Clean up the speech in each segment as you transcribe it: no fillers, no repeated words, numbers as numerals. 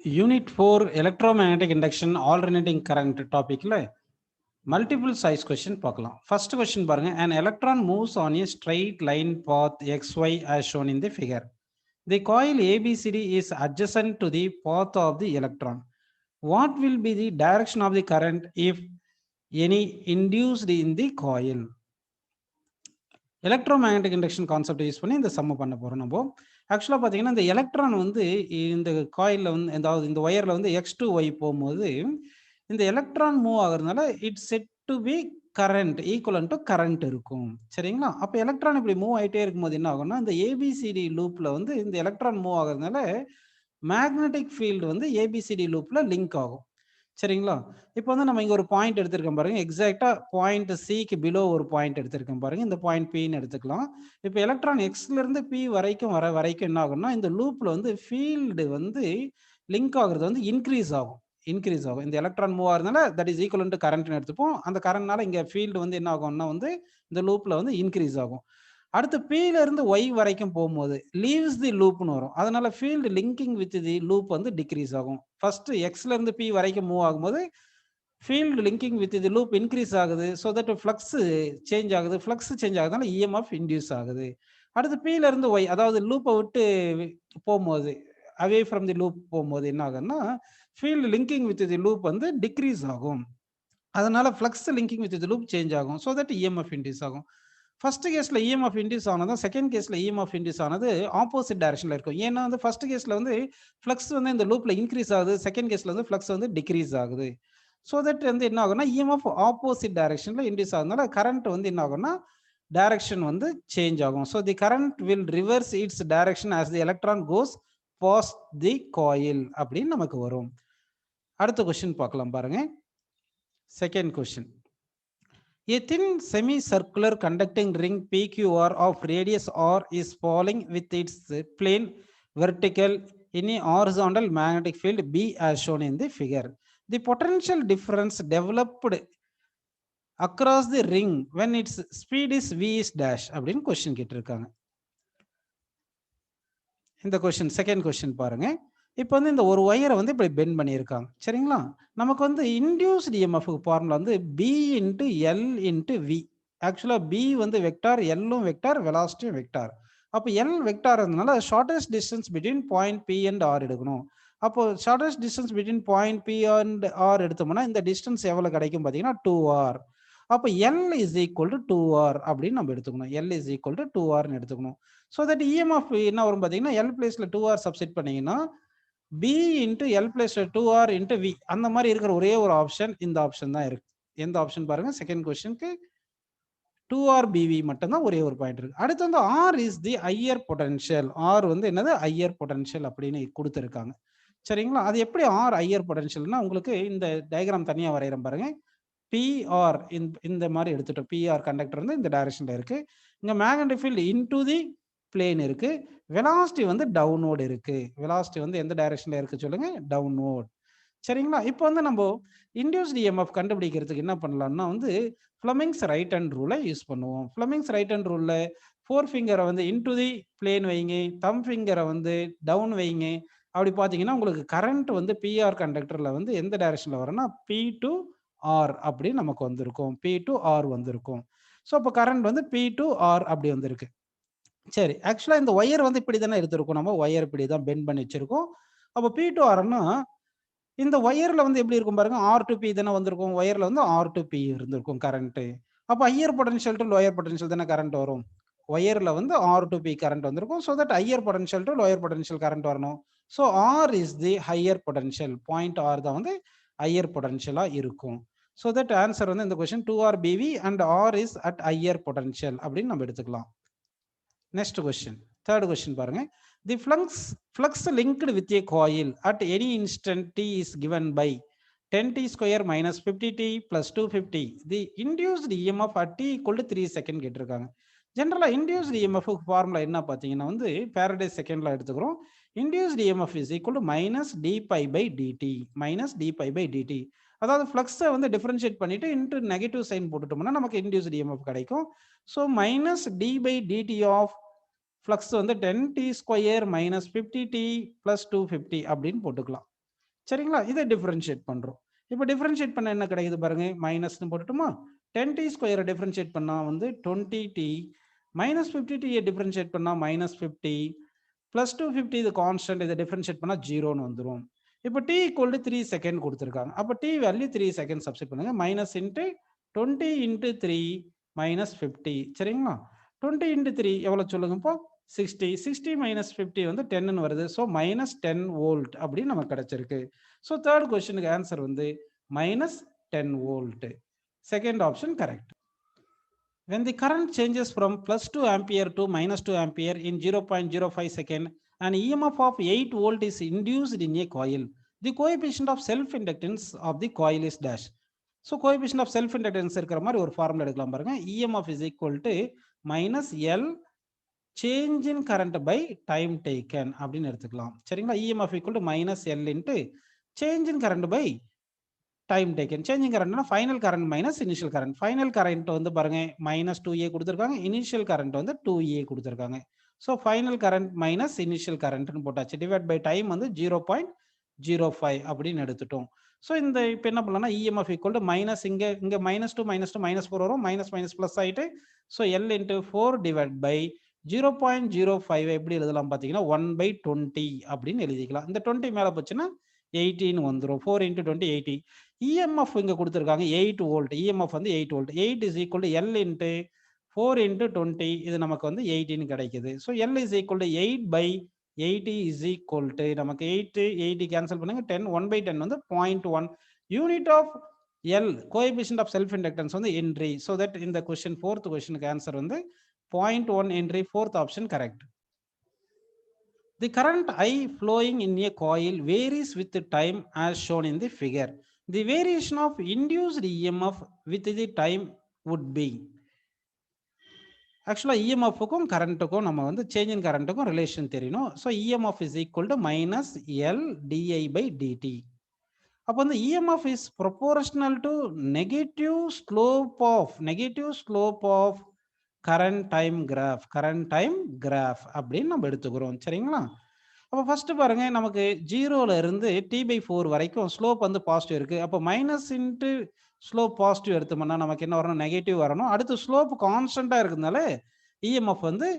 Unit 4 electromagnetic induction alternating current topicல multiple size question பார்க்கலாம். First question பாருங்க, an electron moves on a straight line path xy as shown in the figure. The coil ABCD is adjacent to the path of the electron. What will be the direction of the current if any induced in the coil? Electromagnetic induction concept use பண்ணி இந்த சம்ம பண்ண போகிறோம். நம்ம ஆக்சுவலாக பார்த்தீங்கன்னா இந்த electron வந்து இந்த காயிலில் வந்து அதாவது இந்த ஒயரில் வந்து எக்ஸ் டு ஒய் போகும்போது இந்த எலக்ட்ரான் மூவ் ஆகுறதுனால it's said to B current equivalent to current இருக்கும். சரிங்களா? அப்போ எலக்ட்ரான் இப்படி மூவ் ஆகிட்டே இருக்கும்போது என்ன ஆகும்னா இந்த ஏபிசிடி லூப்பில் வந்து இந்த எலக்ட்ரான் மூவ் ஆகுறதுனால மேக்னெட்டிக் ஃபீல்டு வந்து ஏபிசிடி லூப்பில் லிங்க் ஆகும். சரிங்களா? இப்போ வந்து நம்ம இங்கே ஒரு பாயிண்ட் எடுத்திருக்கோம் பாருங்க, எக்ஸாக்டாக பாயிண்ட் சிக்கு பிலோ ஒரு பாயிண்ட் எடுத்திருக்கோம் பாருங்க, இந்த பாயிண்ட் பின்னு எடுத்துக்கலாம். இப்போ எலக்ட்ரான் எக்ஸ்லேருந்து பி வரைக்கும் வரைக்கும் என்ன ஆகும்னா இந்த லூப்பில் வந்து ஃபீல்டு வந்து லிங்க் ஆகுறது வந்து இன்க்ரீஸ் ஆகும். இந்த எலக்ட்ரான் மூவ் ஆகுறதுனால தட் இஸ் ஈக்குவல் டு கரண்ட்னு எடுத்துப்போம். அந்த கரண்ட்னால இங்கே ஃபீல்டு வந்து என்ன ஆகும்னா வந்து இந்த லூப்பில் வந்து இன்க்ரீஸ் ஆகும். அடுத்து பில இருந்து ஒய் வரைக்கும் போகும்போது லீவ்ஸ் தி லூப்னு வரும். அதனால field linking with the loop வந்து டிக்ரீஸ் ஆகும். ஃபர்ஸ்ட் எக்ஸ்ல இருந்து பி வரைக்கும் மூவ் ஆகும்போது field linking with the loop increase ஆகுது. ஸோ தட் ஃப்ளக்ஸ் சேஞ்ச் ஆகுது. ஃப்ளக்ஸ் சேஞ்ச் ஆகுதுனால இஎம்எஃப் இன்டியூஸ் ஆகுது. அடுத்து பில இருந்து ஒய் அதாவது லூப்பை விட்டு போகும்போது அவே ஃப்ரம் தி லூப் போகும்போது என்ன ஆகுதுன்னா field linking with the loop வந்து டிக்ரீஸ் ஆகும். அதனால flux linking with the loop change ஆகும். ஸோ தட் இஎம்எஃப் இன்டியூஸ் ஆகும். ஃபர்ஸ்ட் கேஸ்ல இஎம்எஃப் இன்டியூஸ் ஆனதும் செகண்ட் கேஸ்ல இஎம்எஃப் இன்டியூஸ் ஆனது ஆப்போசிட் டைரக்ஷன்ல இருக்கும். ஏன்னா வந்து ஃபர்ஸ்ட் கேஸ்ல வந்து ஃப்ளக்ஸ் வந்து இந்த லூப்ல இன்க்ரீஸ் ஆகுது, செகண்ட் கேஸ்ல வந்து ஃப்ளக்ஸ் வந்து டிக்ரீஸ் ஆகுது. ஸோ தட் வந்து என்ன ஆகும்னா இஎம்எஃப் ஆப்போசிட் டைரக்ஷன்ல இன்டியூஸ் ஆகுதுனால கரண்ட் வந்து என்ன ஆகும்னா டைரக்ஷன் வந்து சேஞ்ச் ஆகும். So the current will reverse its direction as the electron goes past the coil அப்படின்னு நமக்கு வரும். அடுத்த கொஸ்டின் பார்க்கலாம் பாருங்க. Second question, a thin semicircular conducting ring PQR of radius R is falling with its plane vertical in a horizontal magnetic field B as shown in the figure. The potential difference developed across the ring when its speed is V is dash அப்படின்னு question கேட்டிருக்காங்க. இந்த question second question பாருங்க. இப்போ வந்து இந்த ஒரு ஒயரை வந்து இப்படி பெண்ட் பண்ணியிருக்காங்க. சரிங்களா? நமக்கு வந்து இன்டியூஸ்ட் இஎம்எஃப்க்கு ஃபார்முலா வந்து B into L into V. ஆக்சுவலாக பி வந்து வெக்டார், எல்லும் வெக்டார், வெலாசிட்டியும் வெக்டார். அப்போ எல் வெக்டார் இருந்ததுனால shortest distance between point P and R எடுக்கணும். அப்போ shortest distance between point P and R எடுத்தோம்னா இந்த டிஸ்டன்ஸ் எவ்வளோ கிடைக்கும் பார்த்தீங்கன்னா 2r. அப்போ L is equal to 2r அப்படின்னு நம்ம எடுத்துக்கணும். எல் இஸ் ஈக்குவல் டு 2rன்னு எடுத்துக்கணும். ஸோ தட் இஎம்எஃப் என்ன வரும் பார்த்தீங்கன்னா எல் பிளேஸ்ல 2r சப்ஸ்டிட் பண்ணீங்கன்னா B into L plus 2r into V அந்த மாதிரி இருக்கிற ஒரே ஒரு ஆப்ஷன் இந்த ஆப்ஷன் தான் இருக்கு. எந்த ஆப்ஷன் பாருங்க, செகண்ட் கொஸ்டினுக்கு 2r பிவி மட்டும்தான் ஒரே ஒரு பாயிண்ட் இருக்கு. அடுத்து வந்து R is the higher potential. R வந்து என்னது ஹையர் பொட்டன்ஷியல் அப்படின்னு கொடுத்துருக்காங்க. சரிங்களா? அது எப்படி ஆர் ஹையர் பொட்டன்ஷியல்னா உங்களுக்கு இந்த டயக்ராம் தனியாக வரைகிறேன் பாருங்க. பிஆர் இந்த மாதிரி எடுத்துட்டோம். பிஆர் கண்டக்டர் வந்து இந்த டைரக்ஷன்ல இருக்கு. இங்க magnetic field into the plane இருக்கு. வெலாசிட்டி வந்து டவுன்வோர்டு இருக்கு. வெலாசிட்டி வந்து எந்த டைரக்ஷன்ல இருக்கு சொல்லுங்க? டவுன்வோர்ட். சரிங்களா? இப்போ வந்து நம்ம இன்டியூஸ்ட் இஎம்எஃப் கண்டுபிடிக்கிறதுக்கு என்ன பண்ணலாம்னா வந்து ஃப்ளமிங்ஸ் ரைட் ஹேண்ட் ரூலை யூஸ் பண்ணுவோம். ஃப்ளமிங்ஸ் ரைட் ஹேண்ட் ரூல்ல 4 ஃபிங்கரை வந்து இன்டு தி பிளேன் வைங்க, தம் ஃபிங்கரை வந்து டவுன் வைங்க. அப்படி பார்த்தீங்கன்னா உங்களுக்கு கரண்ட் வந்து பிஆர் கண்டக்டர்ல வந்து எந்த டைரக்ஷன்ல வரும்னா பி டு ஆர் அப்படி நமக்கு வந்திருக்கும். பி டு ஆர் வந்திருக்கும். ஸோ அப்போ கரண்ட் வந்து பி டு ஆர் அப்படி வந்திருக்கு. சரி, ஆக்சுவலாக இந்த ஒயர் வந்து இப்படி தானே எடுத்திருக்கோம். நம்ம ஒயர் இப்படி தான் பெண்ட் பண்ணி வச்சிருக்கோம். அப்போ பி டு ஆர்னா இந்த ஒயர்ல வந்து எப்படி இருக்கும் பாருங்க, ஆர் டு பி தானே வந்திருக்கும். ஒயர்ல வந்து ஆர் டு பி இருந்திருக்கும் கரண்ட். அப்போ higher potential to lower potential தானே கரண்ட் வரும். ஒயர்ல வந்து ஆர் டு பி கரண்ட் வந்திருக்கும். So that higher potential to lower potential current வரணும். So R is the higher potential. Point R தான் வந்து ஹையர் பொட்டன்ஷியலா இருக்கும். ஸோ தட் ஆன்சர் வந்து இந்த question 2r BV and R is at higher potential அப்படின்னு நம்ம எடுத்துக்கலாம். Next question, third question பாருங்க. The flux linked with a coil at any instant t is given by 10t square minus 50t plus 250. The induced EMF at t equal to 3 second கேட்டிருக்காங்க. ஜென்ரலா induced EMF formula என்ன பார்த்தீங்கன்னா வந்து Faraday செகண்ட்ல எடுத்துக்கிறோம். induced EMF is equal to minus d pi by dt. minus d pi by dt. அதாவது ஃப்ளக்ஸை வந்து டிஃபரன்ஷியேட் பண்ணிட்டு இன்ட்டு நெகட்டிவ் சைன் போட்டுட்டோம்னா நமக்கு இன்டியூஸ்ட் இஎம்எஃப் கிடைக்கும். So minus d by dt of flux வந்து 10t square minus 50t plus 250 அப்படின்னு போட்டுக்கலாம். சரிங்களா? இதை டிஃபரன்ஷியேட் பண்றோம். இப்போ டிஃபரன்ஷியேட் பண்ண என்ன கிடைக்குது பாருங்க, மைனஸ்னு போட்டுட்டுமா, 10t ஸ்கொயரை டிஃபரன்ஷியேட் பண்ணா வந்து 20t, மைனஸ் 50t டிஃபரன்ஷியேட் பண்ணா மைனஸ் 50, பிளஸ் 250 இது கான்ஸ்டன்ட், இதை டிஃபரன்ஷியேட் பண்ணா 0ன்னு வந்துடும். இப்போ t ஈக்குவல் டு 3 செகண்ட் கொடுத்துருக்காங்க. அப்போ t வேல்யூ 3 செகண்ட் சப்ஸ்டிட் பண்ணுங்க. Minus into 20 into 3 minus 50. சரிங்களா? 20 இன்ட்டு 3 எவ்வளோ சொல்லுங்கப்போ? 60. 60 மைனஸ் 50 வந்து 10ன்னு வருது. ஸோ மைனஸ் 10 வோல்ட் அப்படின்னு நமக்கு கிடைச்சிருக்கு. ஸோ தேர்ட் கொஸ்டினுக்கு ஆன்சர் வந்து minus 10 volt. Second option correct. When the current changes from plus 2 ampere to minus 2 ampere in 0.05 second, an EMF of 8 volt is induced in a coil. The coefficient of self-inductance of the coil is dash. So coefficient of self-inductance இருக்கிற மாதிரி ஒரு formula எடுக்கலாம் பாருங்க. EMF is equal to minus L change in current by time taken அப்படின்னு எடுத்துக்கலாம். சரிங்களா? EMF equal to minus L into change in current by time taken. Changing கரண்ட்னா final current minus initial current. Final current வந்து பாருங்க minus 2A கொடுத்துருக்காங்க, initial current வந்து 2A கொடுத்துருக்காங்க. So final current minus initial கரண்ட்னு போட்டாச்சு. டிவைட் பை டைம் வந்து 0.05 அப்படின்னு எடுத்துட்டோம். ஸோ இந்த இப்போ என்ன பண்ணலாம்னா இஎம்எஃப் ஈக்குவல் டு மைனஸ் இங்கே மைனஸ் 2 மைனஸ் 4 வரும், மைனஸ் மைனஸ் ப்ளஸ் ஆகிட்டு so L into 4 divide by 0.05 எப்படி எழுதலாம் பார்த்தீங்கன்னா 1/20 அப்படின்னு எழுதிக்கலாம். இந்த 20 மேலே போச்சுன்னா 18 வந்துடும். 4 இன்ட்டு 20 80. இஎம்எஃப் இங்கே கொடுத்துருக்காங்க 8 வோல்ட். இஎம்எஃப் வந்து 8 volt. 8 is equal to L into 4 into 20, இது நமக்கு வந்து 18 கிடைக்குது. So L is equal to 8/80 is equal to நமக்கு 8 கேன்சல் பண்ணுங்க, 10 1/10 வந்து 0.1 unit of L coefficient of self inductance வந்து ஹென்றி. ஸோ தட் இந்த கொஸ்டின் ஃபோர்த் கொஸ்டினுக்கு ஆன்சர் வந்து 0.1 henry. Fourth option correct. The current I flowing in a coil varies with the time as shown in the figure. The variation of induced EMF with the time would be. Actually, EMF-க்கும் கரண்ட்டுக்கும் நம்ம வந்து change in கரண்ட்டுக்கும் relation தெரியணும். So EMF is equal to minus L di/dt. அப்போ வந்து EMF is proportional to negative slope of current time graph அப்படின்னு நம்ம எடுத்துக்கிறோம். சரிங்களா? அப்போ ஃபர்ஸ்ட் பாருங்க, நமக்கு 0ல இருந்து t/4 வரைக்கும் ஸ்லோப் வந்து பாசிட்டிவ் இருக்கு. அப்போ மைனஸ் இன்ட்டு ஸ்லோப் பாசிட்டிவ் எடுத்தோம்னா நமக்கு என்ன வரணும்? நெகட்டிவ் வரணும். அடுத்து ஸ்லோப் கான்ஸ்டன்டா இருக்கிறதுனால இஎம்எஃப் வந்து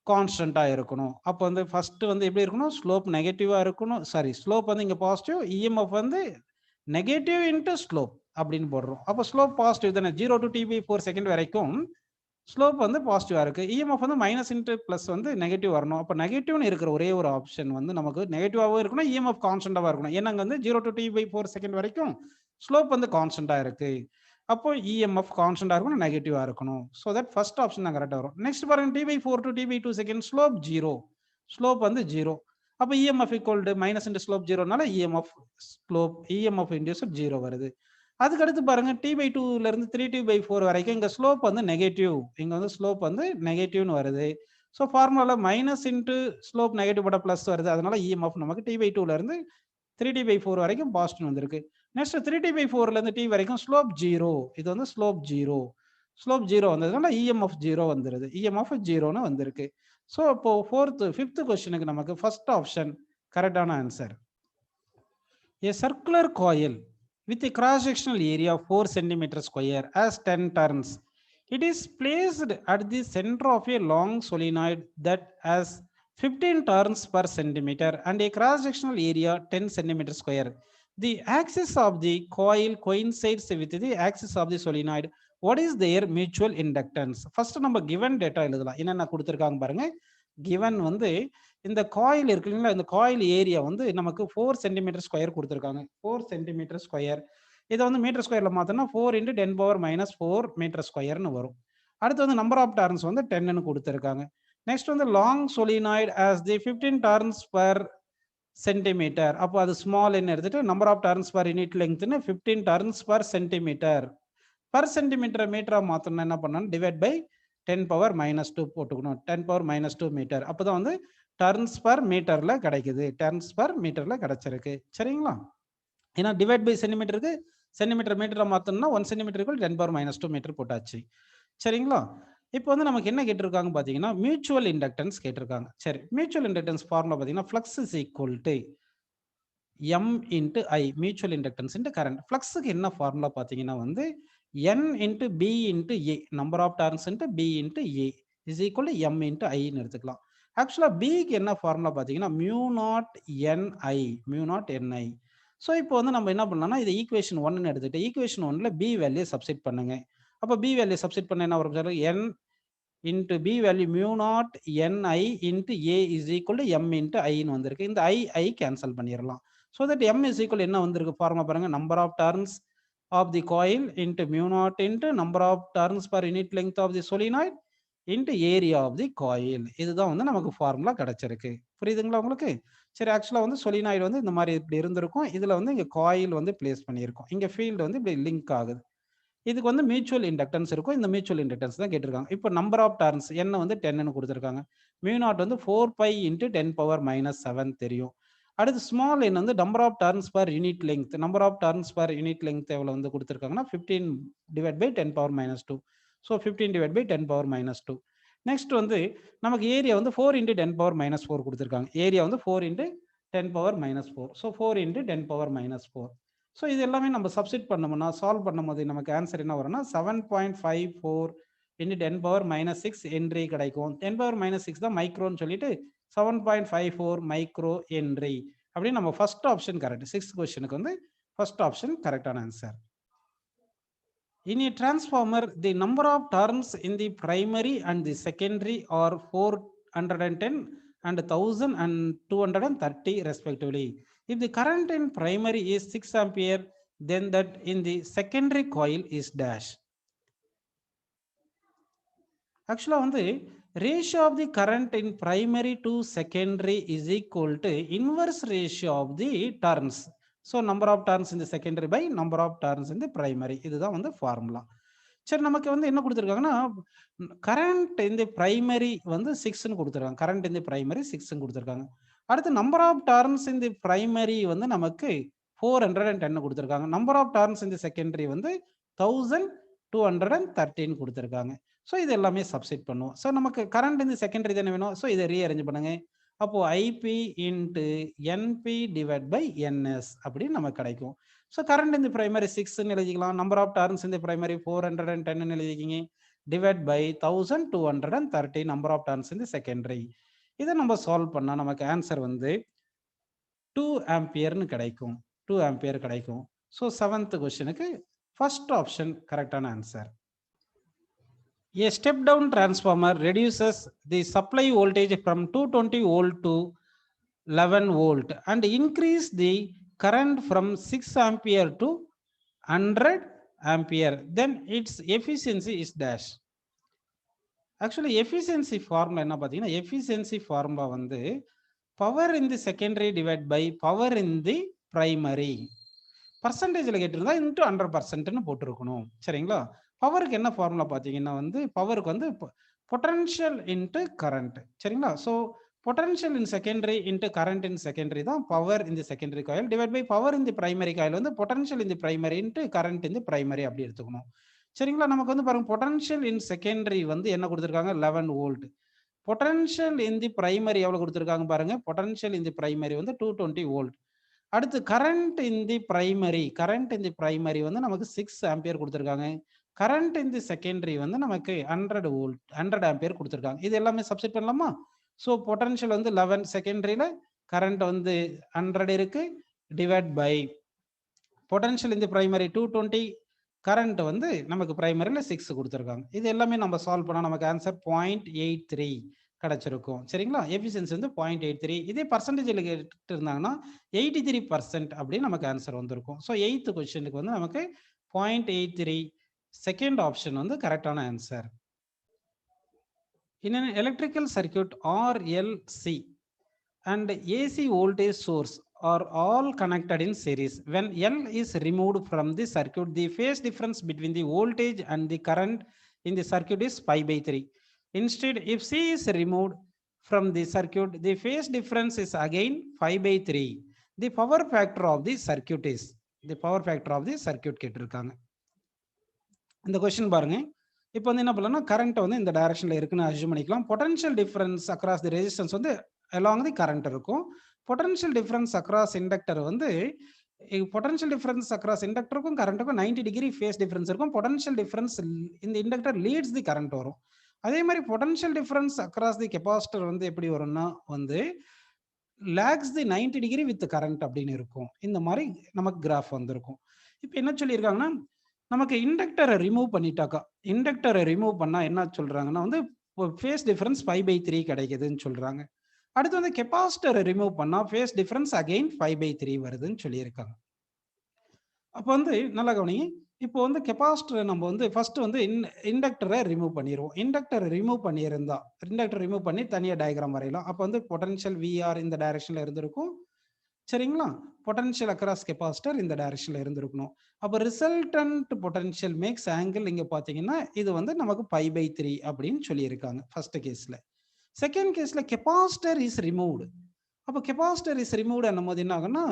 கான்ஸ்டன்டா இருக்கணும். அப்போ வந்து ஃபர்ஸ்ட் வந்து எப்படி இருக்கணும்? ஸ்லோப் நெகட்டிவா இருக்கணும். சாரி, ஸ்லோப் வந்து இங்க பாசிட்டிவ், இஎம்எஃப் வந்து நெகட்டிவ் இன்ட்டு ஸ்லோப் அப்படின்னு போடுறோம். அப்போ ஸ்லோப் பாசிட்டிவ் தானே. 0 to t/4 செகண்ட் வரைக்கும் ஸ்லோப் வந்து பாசிட்டிவா இருக்கு. இஎம்எஃப் வந்து மைனஸ் இன்ட்டு பிளஸ் வந்து நெகட்டிவ் வரணும். அப்போ நெகட்டிவ்னு இருக்கிற ஒரே ஒரு ஆப்ஷன் வந்து நமக்கு நெகட்டிவாகவும் இருக்கணும், இஎம்எஃப் கான்ஸ்டன்டாக இருக்கணும். ஏன்னா அங்கே வந்து 0 to t/4 செகண்ட் வரைக்கும் ஸ்லோப் வந்து கான்ஸ்டன்டா இருக்கு. அப்போ இஎம்எஃப் கான்ஸ்டன்டா இருக்கணும், நெகட்டிவா இருக்கணும். ஸோ தட் ஃபர்ஸ்ட் ஆப்ஷன் தான் கரெக்டாக வரும். நெக்ஸ்ட் பாருங்க, t/4 to t/2 second slope 0, slope வந்து 0. அப்போ EMF equal to minus into slope 0னால இஎம்எஃப் இன்டியூஸ் 0 வருது. அதுக்கு அடுத்து பாருங்க, t/2ல இருந்து 3t/4 வரைக்கும் இங்க ஸ்லோப் வந்து நெகட்டிவ், இங்க வந்து ஸ்லோப் வந்து நெகட்டிவ்னு வருது. ஸோ ஃபார்முலால மைனஸ் இன்ட்டு ஸ்லோப் நெகட்டிவ் போட பிளஸ் வருது. அதனால இஎம்எஃப் நமக்கு t/2ல இருந்து 3t/4 வரைக்கும் பாசிட்டிவ் வந்திருக்கு. நெக்ஸ்ட் 3t/4ல இருந்து t வரைக்கும் ஸ்லோப் 0, இது வந்து ஸ்லோப் 0 வந்ததுனால இஎம்எஃப் 0 வந்துருது. இஎம்எஃப் 0ன்னு வந்திருக்கு. ஸோ இப்போ ஃபிஃப்த் கொஸ்டினுக்கு நமக்கு ஃபர்ஸ்ட் ஆப்ஷன் கரெக்டான answer. A circular coil with a cross-sectional area of 4 cm square has 10 turns. It is placed at the center of a long solenoid that has 15 turns per centimeter and a cross-sectional area 10 cm square. The axis of the coil coincides with the axis of the solenoid. What is their mutual inductance? First நம்ம given data எழுதலாம். என்னென்ன கொடுத்துருக்காங்க பாருங்க. given வந்து இந்த coil இருக்கு இல்லைங்களா, இந்த காயில் ஏரியா வந்து நமக்கு 4 சென்டிமீட்டர் ஸ்கொயர் கொடுத்துருக்காங்க. 4 சென்டிமீட்டர் ஸ்கொயர். இதை வந்து மீட்டர் ஸ்கொயர்ல மாத்தோம்னா 4 × 10⁻⁻4 மீட்டர் ஸ்கொயர்னு வரும். அடுத்து வந்து நம்பர் ஆஃப் டர்ன்ஸ் வந்து 10ன்னு கொடுத்துருக்காங்க. நெக்ஸ்ட் வந்து long solenoid as the 15 turns per centimetre. அப்போ அது ஸ்மால் என்ன எடுத்துட்டு number of turns per unit லெங்க்த்னு 15 turns per centimetre. Per centimetre மீட்டரா மாத்தணும்னா என்ன பண்ணணும்? டிவைட் பை 10⁻⁻2 போட்டுக்கணும். 10⁻⁻2 மீட்டர். அப்போதான் வந்து டர்ன்ஸ் பர் மீட்டர்ல கிடைக்குது. டர்ன்ஸ் பர் மீட்டர்ல கிடைச்சிருக்கு. சரிங்களா? ஏன்னா டிவைட் பை சென்டிமீட்டருக்கு சென்டிமீட்டர் மீட்டரை மாத்தணும்னா 1 சென்டிமீட்டருக்கு 10⁻⁻2 மீட்டர் போட்டாச்சு. சரிங்களா? இப்போ வந்து நமக்கு என்ன கேட்டிருக்காங்க பார்த்தீங்கன்னா மியூச்சுவல் இண்டக்டன்ஸ் கேட்டிருக்காங்க. சரி, மியூச்சுவல் இண்டக்டன்ஸ் ஃபார்முலா பார்த்தீங்கன்னா flux is equal to M into I, mutual inductance into current. ஃப்ளக்ஸுக்கு என்ன ஃபார்முலா பார்த்தீங்கன்னா வந்து N into B into A, number of turns into B into A is equal to M into I ன்னு எடுத்துக்கலாம். ஆக்சுவலாக பிக்கு என்ன ஃபார்முலா பார்த்தீங்கன்னா mu naught NI, mu naught NI. So இப்போ வந்து நம்ம என்ன பண்ணலாம்னா இதை ஈக்குவேஷன் 1ன்னு எடுத்துக்கிட்டு ஈக்குவேஷன் 1ல பி வேல்யூ சப்ஸ்டிட் பண்ணுங்க. அப்போ பி வேல்யூ சப்ஸ்டிட் பண்ண என்ன வரும் sir? N into B value mu naught NI into A is equal to M into ஐன்னு வந்திருக்கு. இந்த ஐ கேன்சல் பண்ணிடலாம். So that M is equal என்ன வந்திருக்கு ஃபார்முலா பாருங்க, number of turns of the coil into mu naught into number of turns per unit length of the solenoid into area of the coil. இதுதான் வந்து நமக்கு formula கிடைச்சிருக்கு. புரியுதுங்களா உங்களுக்கு? சரி, ஆக்சுவலாக வந்து சொலினாய்டு வந்து இந்த மாதிரி இப்படி இருந்திருக்கும். இதில் வந்து இங்கே காயில் வந்து பிளேஸ் பண்ணியிருக்கோம். இங்கே ஃபீல்டு வந்து இப்படி லிங்க் ஆகுது. இதுக்கு வந்து மியூச்சுவல் இண்டக்டன்ஸ் இருக்கும். இந்த மியூச்சுவல் இண்டக்டன்ஸ் தான் கேட்டிருக்காங்க. இப்போ நம்பர் ஆஃப் டர்ன்ஸ் என்ன வந்து 10ன்னு கொடுத்துருக்காங்க. மியூ நாட் வந்து 4π into 10⁻⁻7 தெரியும். அடுத்து ஸ்மால் என் வந்து number of turns per unit length, number of turns per unit length எவ்வளோ வந்து கொடுத்துருக்காங்கன்னா 15 divide by 10⁻⁻2. So 15 divide by 10⁻⁻2. Next வந்து நமக்கு ஏரியா வந்து 4 into 10⁻⁻4 கொடுத்துருக்காங்க. ஏரியா வந்து 4 into 10⁻⁻4. So 4 into 10⁻⁻4. ஸோ இது எல்லாமே நம்ம சப்ஸ்டிட் பண்ணோம்னா சால்வ் பண்ணும்போது நமக்கு ஆன்சர் என்ன வரும்னா 7.54 into 10⁻⁻6 ஹென்றி கிடைக்கும். 10⁻⁻6 தான் மைக்ரோன்னு சொல்லிட்டு 7.54 மைக்ரோ ஹென்றி அப்படின்னு நம்ம ஃபர்ஸ்ட் ஆப்ஷன் கரெக்ட். 6th கொஸ்டினுக்கு வந்து ஃபர்ஸ்ட் ஆப்ஷன் கரெக்டான answer. In a transformer, the number of turns in the primary and the secondary are 410 and 1000 and 230 respectively. If the current in primary is 6 ampere, then that in the secondary coil is dash. Actually, வந்து ratio of the current in primary to secondary is equal to inverse ratio of the turns. So number of turns இந்த secondary by number of turns இந்த primary. இதுதான் வந்து formula. சரி, நமக்கு வந்து என்ன கொடுத்துருக்காங்கன்னா கரண்ட் இந்த பிரைமரி வந்து 6ன்னு கொடுத்துருக்காங்க. கரண்ட் இந்த பிரைமரி 6ன்னு கொடுத்துருக்காங்க. அடுத்து நம்பர் ஆஃப் டர்ன்ஸ் இந்த பிரைமரி வந்து நமக்கு 410 கொடுத்துருக்காங்க. நம்பர் ஆஃப் டர்ன்ஸ் இந்த செகண்டரி வந்து 1213 கொடுத்துருக்காங்க. ஸோ இது எல்லாமே சப்ஸ்டிட் பண்ணுவோம். ஸோ நமக்கு கரண்ட் இந்த செகண்டரி தானே வேணும். ஸோ இதை ரீஅரேஞ்ச் பண்ணுங்க. அப்போ IP into NP divide by NS அப்படின்னு நமக்கு கிடைக்கும். ஸோ கரண்ட் இந்த பிரைமரி 6ன்னு எழுதிக்கலாம். நம்பர் ஆஃப் டர்ன்ஸ் இந்த பிரைமரி 410 எழுதிக்கிங்க. Divide by 1230 number of turns இந்த செகண்டரி. இதை நம்ம சால்வ் பண்ணா நமக்கு ஆன்சர் வந்து 2 ஆம்பியர்னு கிடைக்கும். 2 ஆம்பியர் கிடைக்கும். ஸோ 7th கொஸ்டினுக்கு ஃபர்ஸ்ட் ஆப்ஷன் கரெக்டான answer. A step down transformer reduces the supply voltage from 220 volt to 11 volt and increase the current from 6 ampere to 100 ampere. Then its efficiency is dash. Actually, efficiency formula என்ன பார்த்தீங்கன்னா efficiency formula வந்து power in the secondary divided by power in the primary. பர்சன்டேஜில் கேட்டிருந்தா into 100%ன்னு போட்டிருக்கணும். சரிங்களா? பவருக்கு என்ன formula பார்த்தீங்கன்னா வந்து பவருக்கு வந்து பொட்டன்ஷியல் இன்ட்டு கரண்ட். சரிங்களா? So potential in secondary into current in secondary தான் power in the secondary coil divide by power in the primary coil வந்து potential in the primary into current in the primary அப்படி எடுத்துக்கணும். சரிங்களா? நமக்கு வந்து பாருங்க potential in secondary வந்து என்ன கொடுத்துருக்காங்க 11 volt. Potential in the primary எவ்வளோ கொடுத்துருக்காங்க பாருங்க. பொட்டன்ஷியல் இன் தி பிரைமரி வந்து 220 வோல்ட். அடுத்து கரண்ட் இன் தி பிரைமரி வந்து நமக்கு 6 ஆம்பியர் கொடுத்துருக்காங்க. கரண்ட் இன் தி செகண்டரி வந்து நமக்கு 100 வோல்ட் 100 ஆம்பியர் கொடுத்துருக்காங்க. இது எல்லாமே சப்ஸ்டிட் பண்ணலாமா? ஸோ பொட்டன்ஷியல் வந்து 11, செகண்டரியில் கரண்ட் வந்து 100 இருக்கு டிவைட் பை பொட்டன்ஷியல் இந்த பிரைமரி 220, கரண்ட் வந்து நமக்கு பிரைமரியில் 6 கொடுத்துருக்காங்க. இது எல்லாமே நம்ம சால்வ் பண்ணால் நமக்கு ஆன்சர் 0.83 கிடைச்சிருக்கும். சரிங்களா? எஃபிஷியன்சி வந்து 0.83. இதே பர்சன்டேஜில் கேட்டு இருந்தாங்கன்னா 83% அப்படின்னு நமக்கு ஆன்சர் வந்திருக்கும். ஸோ 8th கொஸ்டினுக்கு வந்து நமக்கு 0.83 செகண்ட் ஆப்ஷன் வந்து கரெக்டான answer. In an electrical circuit RLC and AC voltage source are all connected in series. When L is removed from the circuit, the phase difference between the voltage and the current in the circuit is pi/3. Instead, if C is removed from the circuit, the phase difference is again pi/3. The power factor of the circuit is கேட்டிருக்காங்க. இந்த question பாருங்க. இப்போ வந்து என்ன பண்ணலாம், current வந்து இந்த டைரக்ஷன்ல இருக்குன்னு அஸ்யூம் பண்ணிக்கலாம். Potential difference across the resistance வந்து அலாங் தி கரண்ட் இருக்கும். பொட்டன்ஷியல் டிஃபரன்ஸ் அக்ராஸ் இண்டக்டர் வந்து பொட்டன்ஷியல் டிஃபரன்ஸ் அக்ராஸ் இண்டக்டருக்கும் கரண்ட்டுக்கும் 90 டிகிரி ஃபேஸ் டிஃபரன்ஸ் இருக்கும். பொட்டன்ஷியல் டிஃபரன்ஸ் இந்த இண்டக்டர் லீட்ஸ் தி கரண்ட் வரும். அதே மாதிரி potential difference across the capacitor வந்து எப்படி வரும்னா வந்து lags the 90 degree with current அப்படின்னு இருக்கும். இந்த மாதிரி நமக்கு கிராஃப் வந்திருக்கும். இப்போ என்ன சொல்லியிருக்காங்கன்னா, நமக்கு இண்டக்டரை ரிமூவ் பண்ணிட்டாக்கா, இண்டக்டரை ரிமூவ் பண்ணா என்ன சொல்றாங்கன்னா வந்து ஃபேஸ் டிஃபரன்ஸ் 5/3 கிடைக்குதுன்னு சொல்றாங்க. அடுத்து வந்து கெபாசிட்டரை ரிமூவ் பண்ணா ஃபேஸ் டிஃபரன்ஸ் அகைன் 5/3 வருதுன்னு சொல்லியிருக்காங்க. அப்போ வந்து நல்லா கவனிங்க. இப்போ வந்து கெபாசிட்டரை நம்ம வந்து ஃபர்ஸ்ட் வந்து இண்டக்டரை ரிமூவ் பண்ணிடுவோம். இண்டக்டரை ரிமூவ் பண்ணியிருந்தா இண்டக்டர் ரிமூவ் பண்ணி தனியாக டயக்ராம் வரையலாம். அப்போ வந்து பொட்டன்ஷியல் விஆர் இந்த டைரக்ஷன்ல இருந்திருக்கும். சரிங்களா? பொட்டன்ஷியல் அக்ராஸ் கெபாசிட்டர் இந்த டைரக்ஷன்ல இருந்திருக்கணும். அப்போ ரிசல்டன்ட் பொட்டன்ஷியல் மேக்ஸ் ஆங்கிள் இங்க பாத்தீங்கன்னா இது வந்து நமக்கு 5/3 அப்படின்னு சொல்லியிருக்காங்க ஃபர்ஸ்ட் கேஸ்ல. செகண்ட் கேஸ்ல கெபாசிட்டர் இஸ் ரிமூவ்டு. அப்போ கெபாசிட்டர் இஸ் ரிமூவ்டு என்னும் போது என்ன ஆகுன்னா,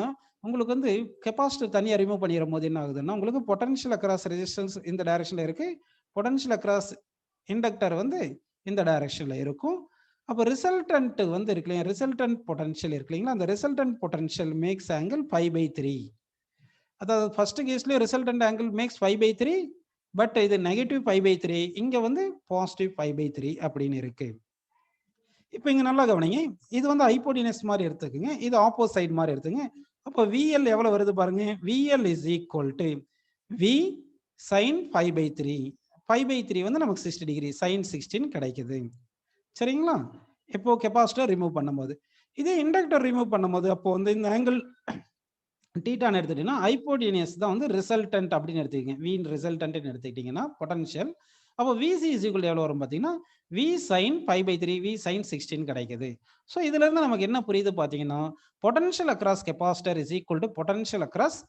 உங்களுக்கு வந்து கெபாசிட்டர் தனியா ரிமூவ் பண்ணிடும் போது என்ன ஆகுதுன்னா, உங்களுக்கு பொட்டன்ஷியல் அக்ராஸ் ரெசிஸ்டன்ஸ் இந்த டைரக்ஷன்ல இருக்கு, பொட்டன்ஷியல் அக்ராஸ் இண்டக்டர் வந்து இந்த டைரக்ஷன்ல இருக்கும். அப்போ ரிசல்டன்ட் வந்து இருக்கு இல்லையா, ரிசல்டன்ட் பொட்டன்ஷியல் இருக்கு இல்லைங்களா, அந்த ரிசல்டன்ட் பொட்டன்ஷியல் மேக்ஸ் ஆங்கிள் 5/3. அதாவது ஃபர்ஸ்ட் கேஸ்லயே ரிசல்டன்ட் ஆங்கிள் மேக்ஸ் 5/3, பட் இது நெகட்டிவ் 5/3, இங்க வந்து பாசிட்டிவ் 5/3 அப்படின்னு இருக்கு. இப்போ இங்க நல்லா கவனிங்க, இது வந்து ஹைப்போடினஸ் மாதிரி எடுத்துக்கங்க, இது ஆப்போசைட் மாதிரி எடுத்துங்க. அப்போ VL எவ்வளவு வருது பாருங்க, VL is equal to V sin 5/3. 5/3 வந்து நமக்கு 60 டிகிரி, sin 16 கிடைக்குது. சரிங்களா? இப்போ கெபாசிட்டர் ரிமூவ் பண்ணும்போது, இதே இண்டக்டர் ரிமூவ் பண்ணும்போது அப்போ வந்து இந்த ஆங்கிள் டீட்டான்னு எடுத்துட்டீங்கன்னா ஹைப்போடினியஸ் தான் வந்து ரிசல்டன்ட் அப்படின்னு எடுத்துக்கிங்க. V ரிசல்டன்ட்னு எடுத்துக்கிட்டீங்கன்னா பொட்டன்ஷியல். அப்போ VC இஸ் ஈக்குவல் எவ்வளவு வரும் பார்த்தீங்கன்னா V sin 5/3, V sin 16 கிடைக்குது. ஸோ இதுல இருந்து நமக்கு என்ன புரியுது பார்த்தீங்கன்னா, potential across capacitor is equal to potential across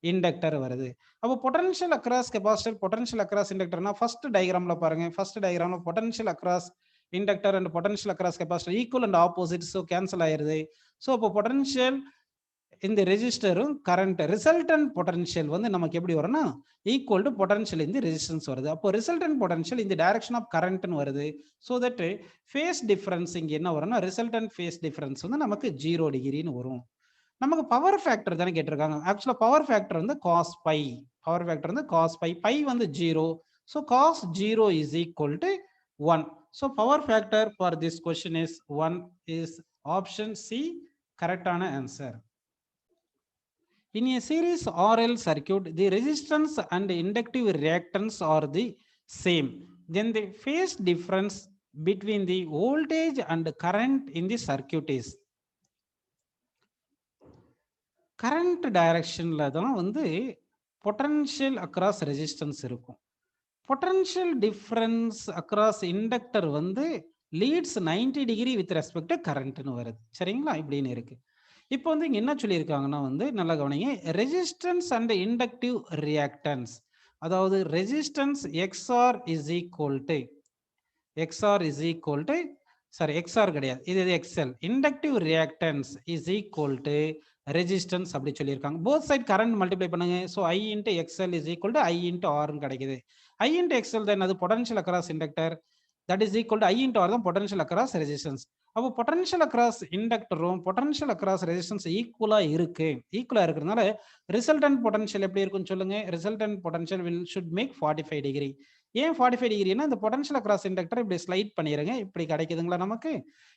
inductor வருது. அப்போ potential across capacitor, potential across இண்டக்டர்னா ஃபர்ஸ்ட் டயக்ராம்ல பாருங்க, ஃபர்ஸ்ட் டயக்ராம்ல potential across inductor and potential across capacitor equal and opposite, so cancel ஆயிருது. ஸோ அப்போ பொட்டன்ஷியல் இந்த ரெஜிஸ்டரும் கரண்ட் ரிசல்டன்ட் பொட்டன்ஷியல் வந்து நமக்கு எப்படி வரும்னா ஈக்குவல் டு பொட்டன்ஷியல் இந்த ரெசிஸ்டன்ஸ் வருது. அப்போ ரிசல்டன்ட் பொட்டன்ஷியல் இந்த டைரக்ஷன் ஆஃப் கரண்ட்னு வருது. ஸோ தட் ஃபேஸ் டிஃபரன்ஸ் இங்க என்ன வரும்னா ரிசல்டன்ட் ஃபேஸ் டிஃபரன்ஸ் வந்து நமக்கு 0 டிகிரின்னு வரும். நமக்கு பவர் ஃபேக்டர் தானே கேட்டிருக்காங்க. ஆக்சுவலா பவர் ஃபேக்டர் வந்து cos π, பவர் ஃபேக்டர் வந்து cos π, π வந்து 0. So cos 0 is equal to 1. So power factor for this question is 1 is option C கரெக்டான answer. In a series RL circuit, the resistance and inductive reactance are the same. Then the phase difference between the voltage and current in the circuit is. Current direction la தான் வந்து potential across resistance இருக்கும். Potential difference across inductor வந்து leads 90 degree with respect to current னு வருது. சரிங்களா? இப்படின்னு இருக்கு. இப்போ வந்து இங்க என்ன சொல்லியிருக்காங்கன்னா வந்து நல்லா கவனிங்க, ரெசிஸ்டன்ஸ் அண்ட் இண்டக்டிவ் ரியாக்டன்ஸ், அதாவது resistance XR is equal to XR கிடையாது, இது XL. Inductive reactance is equal to resistance அப்படி சொல்லியிருக்காங்க. போத் சைட் கரண்ட் மல்டிப்ளை பண்ணுங்க. So I into XL is equal to I into R கிடைக்குது. I into XL தான் அது potential across inductor, that is equal to I into R தான் potential across resistance. அப்போ potential across இண்டக்டரும் potential across resistance ஈக்குவலா இருக்கிறதுனால resultant potential எப்படி இருக்குன்னு சொல்லுங்க. Resultant potential should make 45 degree. ஏன் 45 டிகிரினா இந்த பொட்டன்ஷியல் அக்ராஸ் இண்டக்டர் இப்படி ஸ்லைட் பண்ணிருங்க, இப்படி கிடைக்குதுங்களா நமக்கு.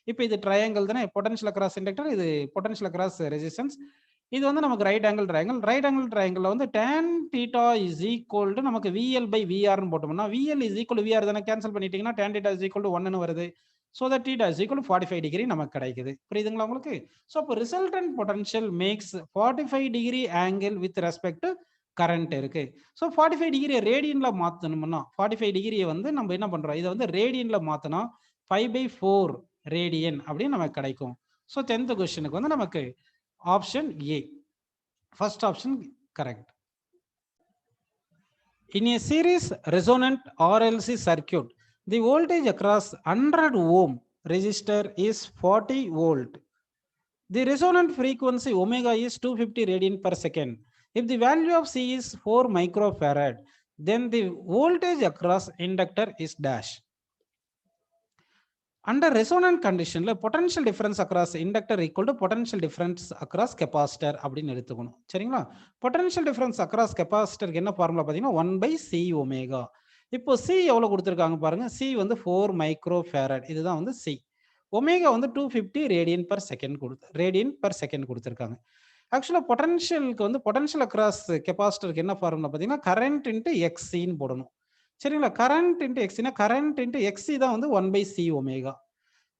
இப்போ இது ட்ரையாங்கிள் தானே, பொட்டன்ஷியல் அக்ராஸ் இண்டக்டர், இது பொட்டன்ஷியல் அக்ராஸ் ரெசிஸ்டன்ஸ். இது வந்து நமக்கு ரைட் ஆங்கிள் ட்ரையாங்கிள் வந்து tan θ இஸ் ஈக்குவல் டு நமக்கு VL by VR னு போட்டோம்னா VL இஸ் ஈக்குவல் VR தானே, கேன்சல் பண்ணிட்டீங்கன்னா tan θ இஸ் ஈக்குவல் டு 1 னு வருது. So that θ is equal to 45 degree நமக்கு கிடைக்குது. புரியுதுங்களா உங்களுக்கு? So அப்போ resultant potential makes 45 degree angle with respect to current இருக்கு. So 45 degree ரேடியன்ல மாத்தணும்னா 45 டிகிரியை வந்து நம்ம என்ன பண்றோம், இதை வந்து ரேடியன்ல மாத்தினா 5/4 ரேடியன் அப்படின்னு நமக்கு கிடைக்கும். ஸோ 10th கொஸ்டினுக்கு வந்து நமக்கு option A, first option correct. In a series resonant RLC circuit, the voltage across 100 ohm resistor is 40 volt. The resonant frequency omega is 250 radian per second. If the value of C is 4 microfarad, then the voltage across inductor is dash. Under resonant கண்டிஷன்ல potential difference across inductor equal to potential difference across capacitor அப்படின்னு எடுத்துக்கணும். சரிங்களா? Potential difference across கெபாசிட்டருக்கு என்ன formula பார்த்தீங்கன்னா 1/C omega. இப்போ C எவ்வளவு கொடுத்துருக்காங்க பாருங்க. சி வந்து 4 மைக்ரோ ஃபேரட். இதுதான் வந்து சி. ஒமேகா வந்து 250 ரேடியன் பர் செகண்ட் கொடுத்துருக்காங்க. ஆக்சுவலா பொட்டன்ஷியலுக்கு வந்து பொட்டன்ஷியல் அக்ராஸ் கெபாசிட்டருக்கு என்ன ஃபார்முலா பார்த்தீங்கன்னா கரண்ட் இன்ட்டு எக்ஸின்னு போடணும். சரிங்களா? கரண்ட் இன்ட்டு எக்ஸினா கரண்ட் இன்ட்டு எக்ஸி தான் வந்து 1/C omega.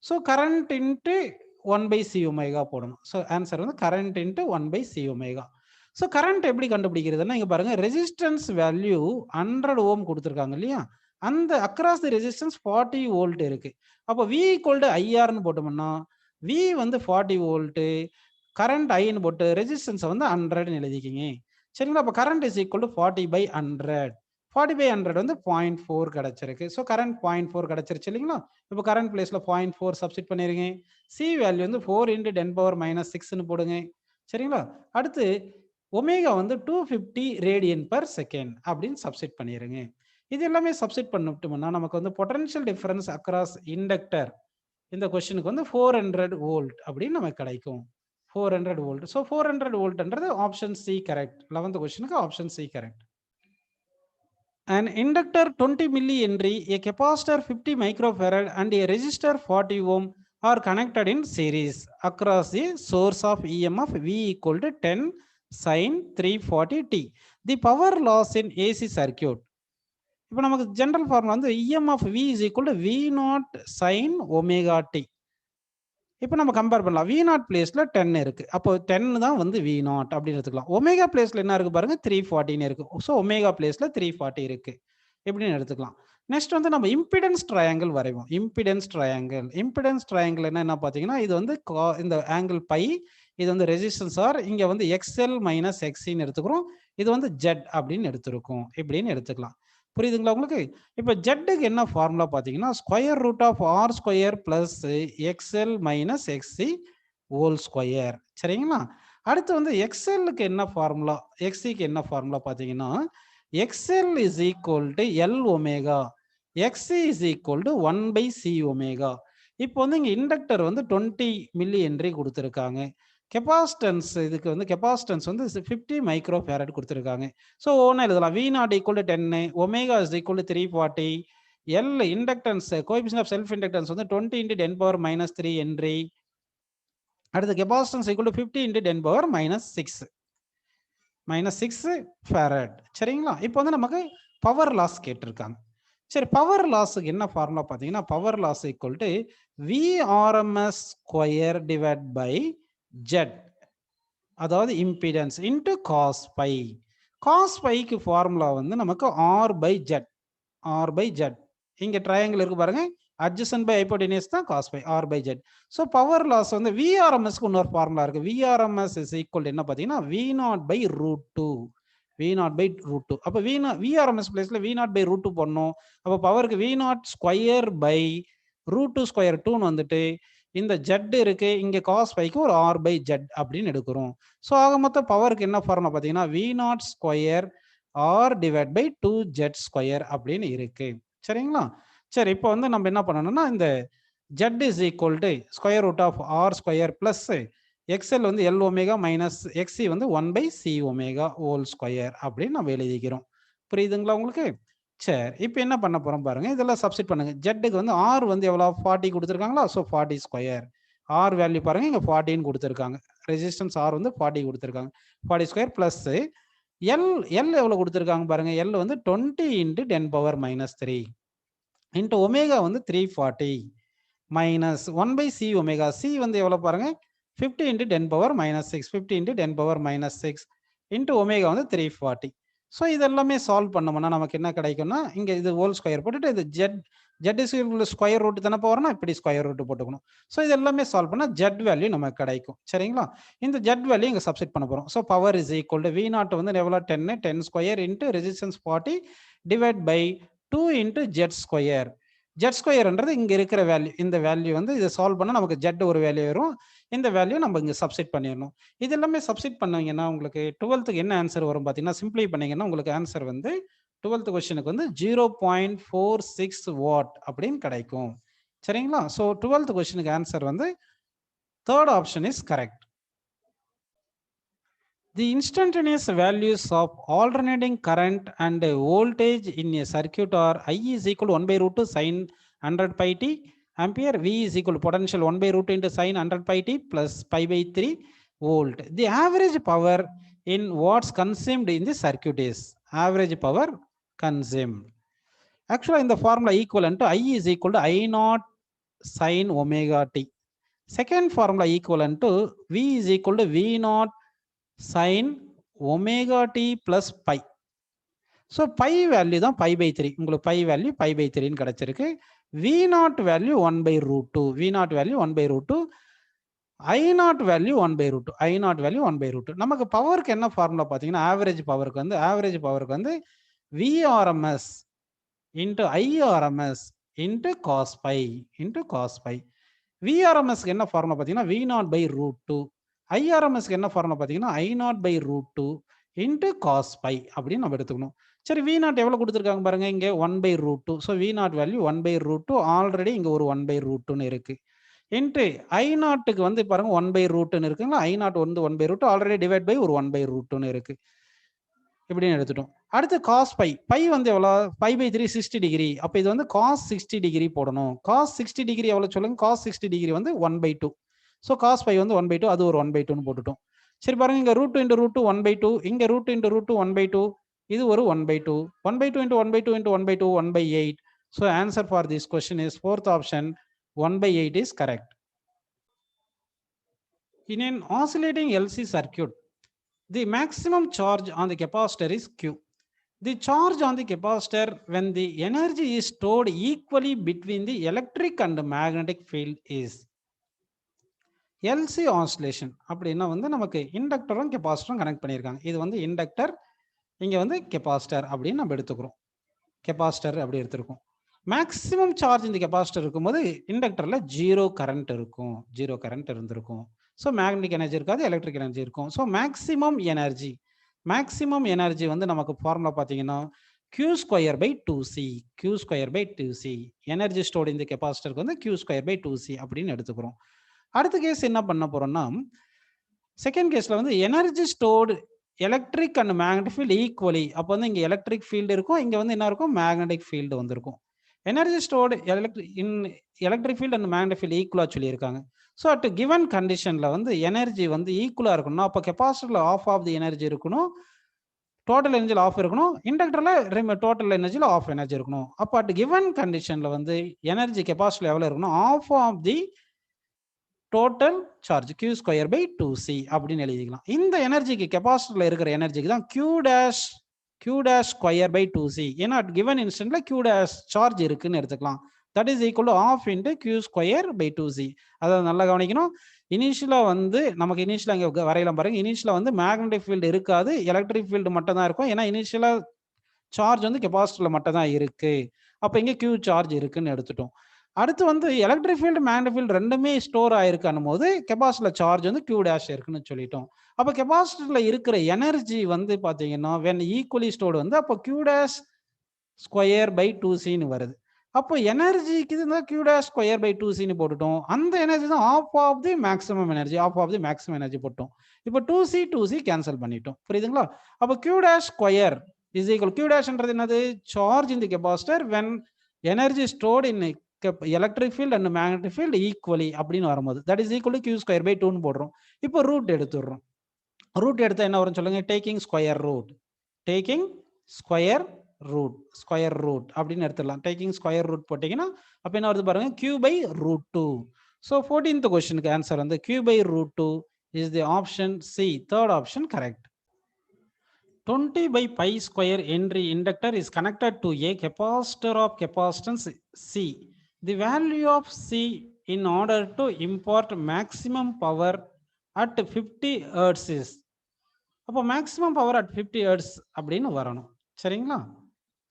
So current into 1/C omega போடணும். ஸோ ஆன்சர் வந்து current into 1/C omega. So current எப்படி கண்டுபிடிக்கிறதுன்னா இங்க பாருங்க ரெசிஸ்டன்ஸ் வேல்யூ 100 ஓம் கொடுத்துருக்காங்க இல்லையா? அந்த அக்ராஸ் தி ரெசிஸ்டன்ஸ் 40 வோல்ட் இருக்கு. அப்போ V ஈக்குவல் டு IRன்னு போட்டோம்னா V வந்து 40 வோல்ட், கரண்ட் ஐன்னு போட்டு ரெசிஸ்டன்ஸை வந்து 100ன்னு எழுதிக்கிங்க. சரிங்களா? அப்போ கரண்ட் இஸ் ஈக்குவல் டு 40/100. 40/100 வந்து 0.4 கிடைச்சிருக்கு. ஸோ கரண்ட் 0.4 கிடைச்சிருச்சு இல்லைங்களா? இப்போ கரண்ட் பிளேஸ்ல 0.4 சப்ஸ்டிட் பண்ணிருங்க. சி வேல்யூ வந்து 4 × 10⁻⁻6ன்னு போடுங்க. சரிங்களா? அடுத்து ஒமேகா வந்து 250 ரேடியன் பர் செகண்ட் அப்படின்னு சப்ஸ்டிட் பண்ணிருங்க. இது எல்லாமே சப்ஸ்டிட் பண்ணிட்டோம்னா நமக்கு வந்து பொட்டன்ஷியல் டிஃபரன்ஸ் அக்ராஸ் இண்டக்டர் இந்த கொஸ்டினுக்கு வந்து 400 வோல்ட் அப்படின்னு நமக்கு கிடைக்கும். 400 வோல்ட். ஸோ 400 வோல்ட்ன்றது ஆப்ஷன் சி கரெக்ட். 11th கொஸ்டினுக்கு option C correct. An inductor 20 millihenry, a capacitor 50 microfarad and a resistor 40 ohm are connected in series across the source of EMF V equal to 10 sin 340t. The power loss in AC circuit. இப்போ நமக்கு general formula வந்து EMF V is equal to V0 sin omega t. இப்போ நம்ம compare பண்ணலாம். V0 பிளேஸ்ல 10 இருக்கு. அப்போ 10 தான் வந்து V0 அப்படின்னு எடுத்துக்கலாம். ஒமேகா பிளேஸ்ல என்ன இருக்கு பாருங்க 340 இருக்கு. ஸோ ஒமேகா பிளேஸ்ல 340 இருக்கு இப்படின்னு எடுத்துக்கலாம். நெக்ஸ்ட் வந்து நம்ம இம்பிடன்ஸ் ட்ரையாங்கிள் வரைவோம். இம்பிடன்ஸ் ட்ரையாங்கிள் என்ன பார்த்தீங்கன்னா இது வந்து இந்த ஆங்கிள் பை, இது வந்து ரெசிஸ்டன்ஸ் ஆர், இங்க வந்து XL மைனஸ் XCன்னு எடுத்துக்கிறோம். இது வந்து Z அப்படின்னு எடுத்திருக்கோம். இப்படின்னு எடுத்துக்கலாம். புரியுதுங்களா உங்களுக்கு? இப்போ ஜெட்டுக்கு என்ன ஃபார்முலா பார்த்தீங்கன்னா square root of R square plus XL minus XC whole square. சரிங்களா? அடுத்து வந்து எக்ஸ்எல்லுக்கு என்ன ஃபார்முலா, எக்ஸிக்கு என்ன ஃபார்முலா பார்த்தீங்கன்னா XL is equal to L omega, XE is equal to 1/C omega. இப்போ வந்து இங்கே இண்டக்டர் வந்து 20 மில்லி ஹென்றி கொடுத்துருக்காங்க. கெபாசிட்டன்ஸ் இதுக்கு வந்து கெபாசிட்டன்ஸ் வந்து 50 மைக்ரோ ஃபேரட் கொடுத்துருக்காங்க. ஸோ ஒன்று எழுதலாம். V0 equal to 10, omega is equal to 340, L inductance coefficient of self inductance வந்து 20 × 10⁻³ ஹென்றி. அடுத்து கெபாசிட்டன்ஸ் ஈக்குவல் டு 50 × 10⁻6 ஃபேரட். சரிங்களா? இப்போ வந்து நமக்கு பவர் லாஸ் கேட்டிருக்காங்க. சரி, பவர் லாஸுக்கு என்ன ஃபார்முலா பார்த்தீங்கன்னா power loss equal to VRMS square divide by Z, அதாவது impedance into cos phi. Cos பைக்கு ஃபார்முலா வந்து நமக்கு R/Z. இங்க ட்ரையாங்கிள் இருக்கு பாருங்க, அட்ஜசன்ட் பை ஹைபோடெனியஸ் தான் cos phi, R/Z. So power loss வந்து VRMSக்கு இன்னொரு ஃபார்முலா இருக்கு. VRMS இஸ் ஈக்குவல் என்ன பார்த்தீங்கன்னா V0/√2. V0/√2. அப்போ VRMS பிளேஸ்ல V0/√2 போடணும். அப்போ பவருக்கு V0 ஸ்கொயர் பை √2 ஸ்கொயர் 2ன்னு வந்துட்டு இந்த Z இருக்கு, இங்க காஸ் பைக்கு ஒரு R/Z அப்படின்னு எடுக்கிறோம். ஸோ ஆக மொத்தம் பவருக்கு என்ன ஃபார்முலா பார்த்தீங்கன்னா V0 square R divide by 2Z square அப்படின்னு இருக்கு. சரிங்களா? சரி, இப்போ வந்து நம்ம என்ன பண்ணணும்னா இந்த Z is equal to square root of R square plus XL வந்து L ஒமேகா மைனஸ் XC வந்து 1/C ஒமேகா ஹோல் ஸ்கொயர் அப்படின்னு நம்ம எழுதிக்கிறோம். புரியுதுங்களா உங்களுக்கு? சரி, இப்போ என்ன பண்ண போறோம் பாருங்க. இதெல்லாம் சப்ஸ்டிட் பண்ணுங்க. ஜெட்டுக்கு வந்து R வந்து எவ்வளோ 40 கொடுத்துருக்காங்களா? So 40 square. R வேல்யூ பாருங்க, இங்க 40ன்னு கொடுத்துருக்காங்க. ரெசிஸ்டன்ஸ் R வந்து 40 கொடுத்துருக்காங்க. 40 ஸ்கொயர் பிளஸ் எல் எவ்வளோ கொடுத்துருக்காங்க பாருங்க. எல் வந்து 20 × 10⁻³ இன்ட்டு ஒமேகா வந்து 340 மைனஸ் 1/C ஒமேகா. சி வந்து எவ்வளோ பாருங்க 50 × 10⁻6, 50 × 10⁻6 இன்ட்டு ஒமேகா வந்து 340. ஸோ இதெல்லாமே சால்வ் பண்ணோம்னா நமக்கு என்ன கிடைக்கும்னா இங்கே இது ஹோல் ஸ்கொயர் போட்டுட்டு இது ஜெட் ஸ்கொயர் ரூட் தானே போகிறோம்னா இப்படி ஸ்கொயர் ரூட் போட்டுக்கணும். ஸோ இது எல்லாமே சால்வ் பண்ணால் ஜெட் வேல்யூ நமக்கு கிடைக்கும். சரிங்களா? இந்த ஜெட் வேல்யூ இங்கே சப்ஸ்டிட் பண்ண போகிறோம். So power is equal to V0 வந்து எவ்வளோ 10 square into resistance 40 divide by 2 × Z square. Z ஸ்கொயர்ன்றது இங்கே இருக்கிற வேல்யூ. இந்த வேல்யூ வந்து இதை சால்வ் பண்ணால் நமக்கு ஜெட் ஒரு வேல்யூ வரும். இந்த வேல்யூ நம்ம இங்கே சப்ஸ்டிட் பண்ணிடணும். இது எல்லாமே சப்ஸ்டிட் பண்ணீங்கன்னா உங்களுக்கு 12th என்ன ஆன்சர் வரும் பார்த்தீங்கன்னா சிம்பிளை பண்ணீங்கன்னா உங்களுக்கு ஆன்சர் வந்து 12th கொஸ்டினுக்கு வந்து 0.46 வாட் அப்படின்னு கிடைக்கும். சரிங்களா? ஸோ 12th கொஸ்டினுக்கு ஆன்சர் வந்து third option is correct. The instantaneous values of alternating current and voltage in a circuit are I is equal to 1 by root 2 sin 100 pi t ampere, V is equal to potential 1 by root 2 into sin 100 pi t plus pi by 3 volt. The average power in watts consumed in the circuit is average power consumed. Actually, in the formula equivalent to I is equal to I naught sin omega t. Second formula equivalent to V is equal to V naught sin omega t plus pi. So pi value தான் pi by 3. உங்களுக்கு pi value pi by 3ன்னு கிடைச்சிருக்கு. V naught value 1 by root 2, V naught value 1 by root 2, I naught value 1 by root 2, I naught value 1 by root 2. நமக்கு பவருக்கு என்ன formula பார்த்தீங்கன்னா average பவருக்கு வந்து VRMS into IRMS into cos pi. விஆர்எம்எஸ்க்கு என்ன ஃபார்முலா பார்த்தீங்கன்னா வி நாட் பை ரூட் 2, ஐஆர்எம்எஸ்க்கு என்ன ஃபார்முலா பார்த்தீங்கன்னா I naught by root 2 into cos phi அப்படின்னு நம்ம எடுத்துக்கணும். சரி, வி நாட் எவ்வளோ கொடுத்துருக்காங்க பாருங்க, இங்கே 1 by root 2. So V naught value 1 by root 2, already இங்கே ஒரு 1 பை ரூட் 2ன்னு இருக்கு. இன்ட்டு ஐ நாட்டுக்கு வந்து பாருங்க 1 பை ரூட்னு இருக்குங்களா, ஐ நாட் வந்து 1 by root already divide by ஒரு 1 பை ரூட்னு இருக்கு. இப்படின்னு எடுத்துட்டோம். அடுத்து காஸ் பை வந்து எவ்வளோ, பை பை 3 60 டிகிரி. அப்போ இது வந்து காஸ் 60 டிகிரி போடணும். காஸ் 60 டிகிரி எவ்வளோ சொல்லுங்க, காஸ் 60 டிகிரி வந்து 1 பை 2. ஸோ காஸ் பை வந்து 1 பை 2, அது ஒரு 1 பை 2ன்னு போட்டுட்டோம். சரி பாருங்க, இங்கே ரூட் 2 இன்ட்டு ரூட் 2 1 பை 2, இங்கே ரூட் 2 இன்ட்டு ரூட் 2 1 பை 2, இது ஒரு 1 by 2. 1 by 2 into 1 by 2 into 1 by 2, 1 by 8. So answer for this question is fourth option, 1 by 8 is correct. In an oscillating LC circuit, the maximum charge on the capacitor is Q. The charge on the capacitor when the energy is stored equally between the electric and magnetic field is LC oscillation. அப்படின்னா வந்து நமக்கு இண்டக்டரும் கெபாசிட்டரும் connect பண்ணியிருக்காங்க. இது வந்து inductor, இங்கே வந்து capacitor அப்படின்னு நம்ம எடுத்துக்கிறோம். கெபாசிட்டர் அப்படி எடுத்துருக்கோம். மேக்ஸிமம் சார்ஜ் இந்த கெபாசிட்டர் இருக்கும்போது இண்டக்டரில் ஜீரோ கரண்ட் இருந்திருக்கும். ஸோ மேக்னெட்டிக் எனர்ஜி இருக்காது, எலக்ட்ரிக் எனர்ஜி இருக்கும். ஸோ மேக்ஸிமம் எனர்ஜி வந்து நமக்கு ஃபார்முலா பார்த்தீங்கன்னா Q square by 2C. Energy stored இந்த கெபாசிட்டருக்கு வந்து Q ஸ்கொயர் பை 2C அப்படின்னு எடுத்துக்கிறோம். அடுத்த கேஸ் என்ன பண்ண போறோம்னா, செகண்ட் கேஸ்ல வந்து energy stored electric and magnetic field equally. அப்போ வந்து இங்கே எலக்ட்ரிக் ஃபீல்டு இருக்கும், இங்கே வந்து என்ன இருக்கும், மேக்னெட்டிக் ஃபீல்டு வந்திருக்கும். Energy stored electric field and magnetic field ஈக்குவலாக சொல்லியிருக்காங்க. ஸோ அட் கிவன் கண்டிஷனில் வந்து எனர்ஜி வந்து ஈக்குவலாக இருக்கணும். அப்போ கெப்பாசிட்டரில் ஆஃப் ஆஃப் தி எனர்ஜி இருக்கணும், டோட்டல் எனர்ஜியில் ஆஃப் இருக்கணும், இண்டக்டரில் டோட்டல் எனர்ஜியில் ஆஃப் எனர்ஜி இருக்கணும். அப்போ அட் கிவன் கண்டிஷனில் வந்து எனர்ஜி கெப்பாசிட்டியில் எவ்வளோ இருக்கணும், of of the total charge Q square by 2C அப்படின்னு எழுதிக்கலாம். இந்த எனர்ஜிக்கு கெபாசிட்டர்ல இருக்கிற எனர்ஜிக்கு தான் Q dash square by 2C. ஏன்னா அட் கிவன் இன்ஸ்டன்ட்ல Q டேஷ் சார்ஜ் இருக்குன்னு எடுத்துக்கலாம். That is equal to half into Q square by 2C. அதாவது நல்லா கவனிக்கணும். இனிஷியலா வந்து நமக்கு இனிஷியலா இங்கே வரையலாம் பாருங்க. இனிஷியலா வந்து மேக்னெட்டிக் ஃபீல்டு இருக்காது, எலக்ட்ரிக் ஃபீல்டு மட்டும் தான் இருக்கும். ஏன்னா இனிஷியலா சார்ஜ் வந்து கெபாசிட்டர்ல மட்டும் தான் இருக்கு. அப்போ இங்கே Q சார்ஜ் இருக்குன்னு எடுத்துட்டோம். அடுத்து வந்து எலக்ட்ரிக் ஃபீல்டு மேக்னெட்டிக் ஃபீல்டு ரெண்டுமே ஸ்டோர் ஆயிருக்கும் போது கெபாசிட்டர் சார்ஜ் வந்து Q டேஷ் இருக்குன்னு சொல்லிட்டோம். அப்போ கெபாசிட்டர்ல இருக்கிற எனர்ஜி வந்து பார்த்தீங்கன்னா வென் ஈக்குவலி ஸ்டோர்டு வந்து அப்போ Q டேஷ் ஸ்கொயர் பை 2Cன்னு வருது. அப்போ எனர்ஜிக்கு தான் Q டேஷ் ஸ்கொயர் பை 2Cன்னு போட்டுட்டோம். அந்த எனர்ஜி தான் half of the maximum energy போட்டோம். இப்போ 2C கேன்சல் பண்ணிட்டோம். புரியுதுங்களா? அப்போ Q dash square is equal, Q டேஷ்ன்றது என்னது, charge in the capacitor when energy stored in electric field and magnetic field equally அப்படின்னு வரும்போது that is equal to Q square by 2ன்னு போடுறோம். இப்போ ரூட் எடுத்துடுறோம். ரூட் எடுத்தா என்ன வரும் சொல்லுங்க, டேக்கிங் ஸ்கொயர் ரூட் அப்படின்னு எடுத்துடலாம். டேக்கிங் ஸ்கொயர் ரூட் போட்டீங்கன்னா அப்போ என்ன வருது பாருங்க, Q பை ரூட் 2. ஸோ 14th கொஸ்டினுக்கு ஆன்சர் வந்து Q பை root 2 is the option C, third option correct. 20 by pi square Henry inductor is connected to a capacitor of capacitance C. The value of C in order to impart maximum power at 50 Hz is. அப்போ maximum power at 50 Hz அப்படின்னு வரணும். சரிங்களா?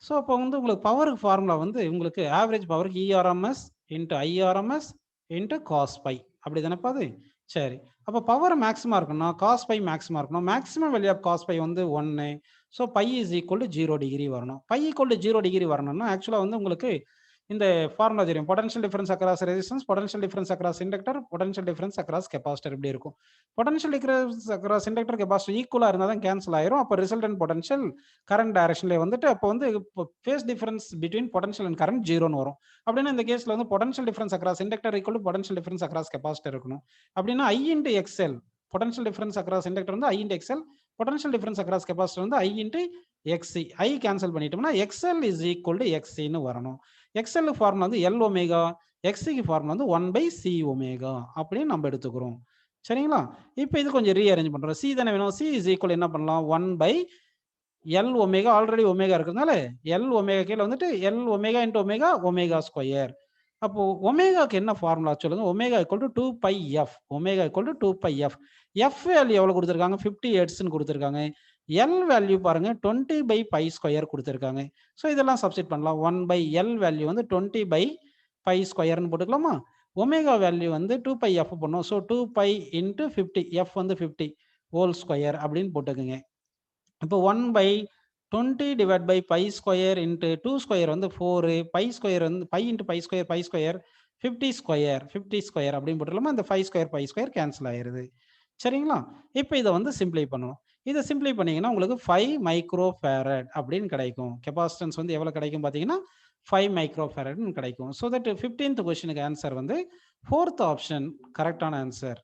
So அப்போ வந்து உங்களுக்கு பவருக்கு formula வந்து உங்களுக்கு average பவருக்கு ERMS into IRMS into cos pi, அப்படி தானேப்பா அது? சரி, அப்போ பவர் மேக்ஸிமம் இருக்கணும், காஸ் பை மேக்ஸிமம் இருக்கணும். Maximum value of cos pi வந்து 1. So pi is equal to 0 degree வரணும். பை ஈக்குவல் டு 0 டிகிரி வரணும்னா ஆக்சுவலாக வந்து உங்களுக்கு இந்த ஃபார்முலா தெரியும். Potential difference across resistance, potential difference across inductor, potential difference across capacitor இப்படி இருக்கும். Potential difference across inductor capacitor ஈக்குவலா இருந்தா தான் கேன்சல் ஆயிரும். அப்ப ரிசல்டன்ட் பொட்டன்ஷியல் கரண்ட் டைரக்ஷன்ல வந்துட்டு அப்போ வந்து phase difference between potential and current 0ன்னு வரும். அப்படின்னா இந்த கேஸ்ல வந்து potential difference across inductor equal to potential difference across capacitor இருக்கணும். அப்படின்னா I into XL potential difference across inductor வந்து I into XL, potential difference across capacitor வந்து I into XC. I cancel பண்ணிட்டோம்னா XL is equal to XC ன்னு வரணும். XL formula வந்து L omega, XC க்கு formula வந்து 1/C ஒமேகா அப்படின்னு நம்ம எடுத்துக்கிறோம். சரிங்களா? இப்போ இது கொஞ்சம் ரீஅரேஞ்ச் பண்றோம். C தானே வேணும். C is equal என்ன பண்ணலாம்? 1/L ஒமேகா, ஆல்ரெடி ஒமேகா இருக்கிறதுனால L ஒமேகா கீழே வந்துட்டு L omega into omega, omega square. அப்போ ஒமேகாக்கு என்ன ஃபார்முலா சொல்லுங்க? Omega equal to 2πf. Omega equal to 2πf. F value எவ்வளவு கொடுத்துருக்காங்க? 50 ஹெர்ட்ஸ்னு கொடுத்துருக்காங்க. எல் வேல்யூ பாருங்க 20/π² கொடுத்துருக்காங்க. ஸோ இதெல்லாம் சப்ஸ்டிட் பண்ணலாம். 1/L வேல்யூ வந்து 20/π² போட்டுக்கலாமா? ஒமேகா வேல்யூ வந்து 2πf பண்ணும். ஸோ 2π இன்ட்டு 50, எஃப் வந்து 50 ஹோல் ஸ்கொயர் அப்படின்னு போட்டுக்குங்க. இப்போ 1/20 டிவைட் பை π² இன்ட்டு 2 ஸ்கொயர் வந்து 4, π² வந்து π இன்ட்டு π² 50 ஸ்கொயர் அப்படின்னு போட்டுக்கலாமா? இந்த 5² கேன்சல் ஆயிருது. சரிங்களா? இப்போ இதை வந்து சிம்பிளை பண்ணணும். இதை சிம்பிளை பண்ணீங்கன்னா உங்களுக்கு 5 மைக்ரோஃபேரட் அப்படின்னு கிடைக்கும். கெபாசிட்டன்ஸ் வந்து எவ்வளவு கிடைக்கும் பார்த்தீங்கன்னா 5 மைக்ரோஃபேரட்னு கிடைக்கும். ஸோ தட் 15th கொஸ்டினுக்கு ஆன்சர் வந்து 4th ஆப்ஷன் கரெக்டான ஆன்சர்.